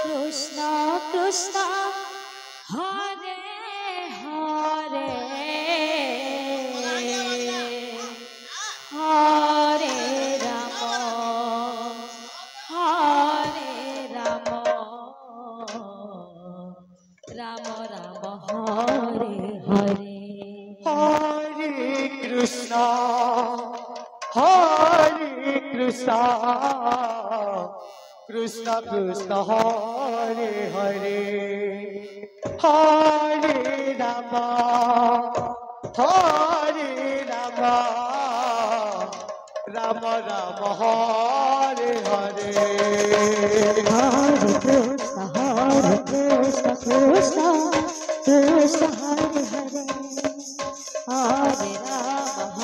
Krishna Krishna Hare Hare Hare Ram Ram Ram Hare Hare Hare Krishna Hare Krishna Krishna Krishna Hare Hare Hare Ram Ram Ram Hare Hare Hare Krishna Krishna Krishna Hare Hare Hare Ram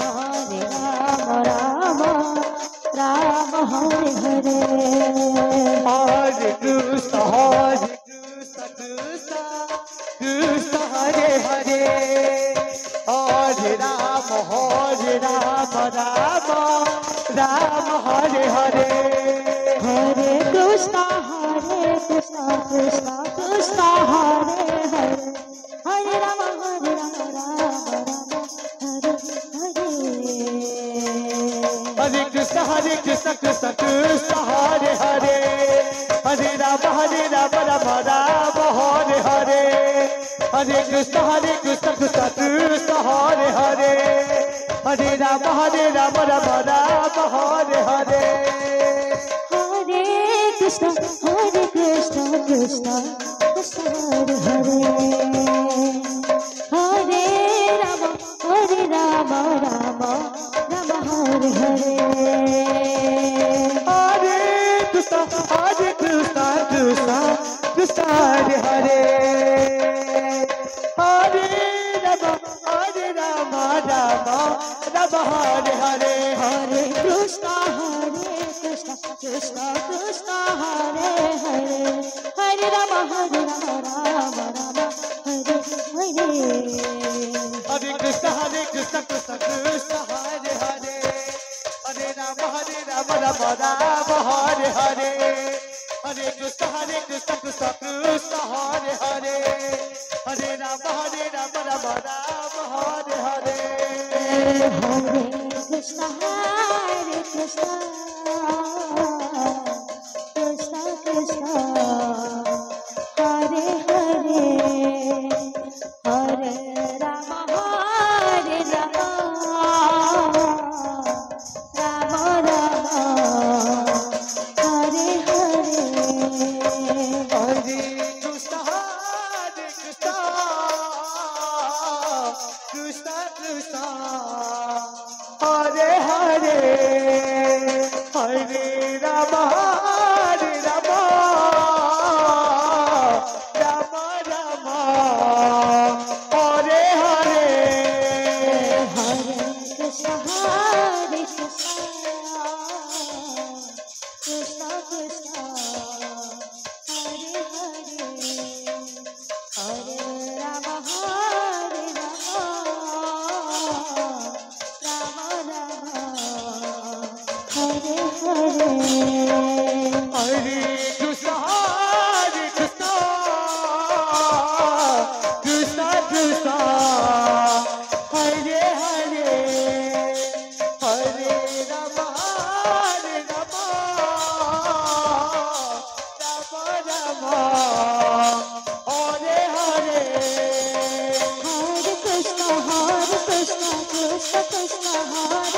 Ram Hare Hare Hare Krishna Krishna Krishna Hare Hare Hare Ram Ram Hare Hare Hare Krishna Krishna Krishna Hare Hare Hare Ram Ram Hare Hare Hare Krishna Krishna Krishna Hare Hare Hare Ram Ram Ram Hare Hare Hare Krishna Krishna Krishna Hare Hare Hare Ram Ram Ram Hare Hare Hare Krishna Krishna Krishna Hare Hare Hare Ram Ram Ram Hare Hare Hare Krishna Krishna Krishna Hare Hare Hare Ram Ram Hare Hare Hare Krishna Krishna Krishna Hare Hare Hare Ram Ram Hare Hare Hare Krishna Krishna Krishna Hare Hare Hare Ram Ram Ram Hare Hare Hare Krishna Krishna Krishna Hare Hare Hare Ram Ram Ram Hare Hare Hare Krishna Krishna Krishna Hare Hare Hare Ram Ram Ram Hare Hare Hare Krishna Krishna Krishna Hare Hare Hare Ram Ram Ram Hare Hare Hare Krishna Krishna Krishna Hare Hare Hare Ram Ram Hare Hare Hare Krishna Krishna Krishna Hare Hare Hare Ram Ram Hare Hare Hare Krishna Krishna Krishna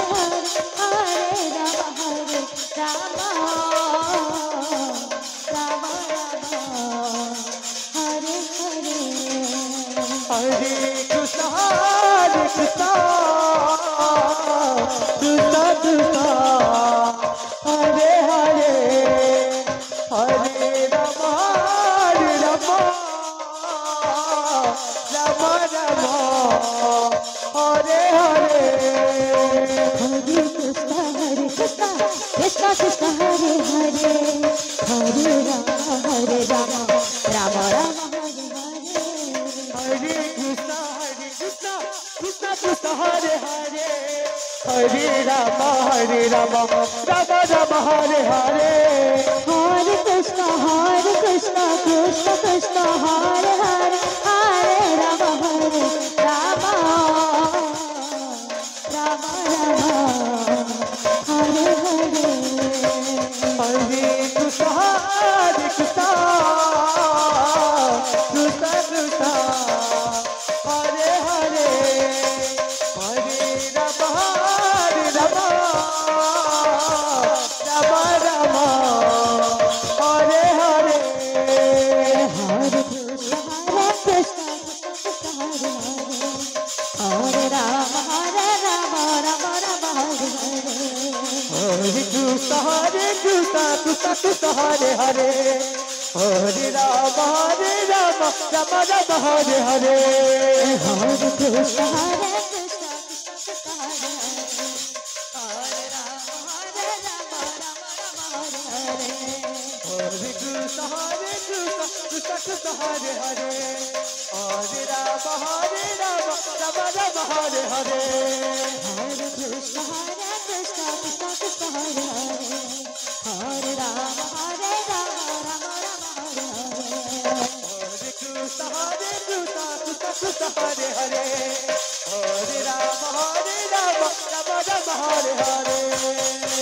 Hare Hare Hare Ram Ram Hare Hare Hare Krishna Krishna Krishna Hare Hare Hare Ram Ram Ram Hare Hare Hare Krishna Krishna Krishna Hare Hare Hare Ram Ram Ram Hare Hare Hare Krishna Krishna Krishna Hare Hare Hare Ram Ram Hare Hare. Hare Krishna, Krishna Krishna, Hare Hare, Hare Rama, Rama Rama, Hare Hare. Hare Krishna, Hare Krishna, Krishna Krishna, Hare Hare, Hare Rama, Rama Rama, Hare Hare. Hare Krishna, Krishna Krishna, Hare Hare, Hare Rama, Rama Rama, Hare Hare. Hare Krishna, Krishna Krishna, Hare Hare, Hare Rama, Rama Rama, Hare Hare. Hare Krishna, Krishna Krishna, Hare Hare, Hare Rama, Rama Rama, Hare Hare. Hare Krishna, Krishna Krishna, Hare Hare, Hare Rama, Rama Rama, Hare Hare. Hare Krishna, Krishna Krishna, Hare Hare, Hare Rama, Rama Rama, Hare Hare. Hare Krishna, Krishna Krishna, Hare Hare, Hare Rama, Rama Rama, Hare Hare.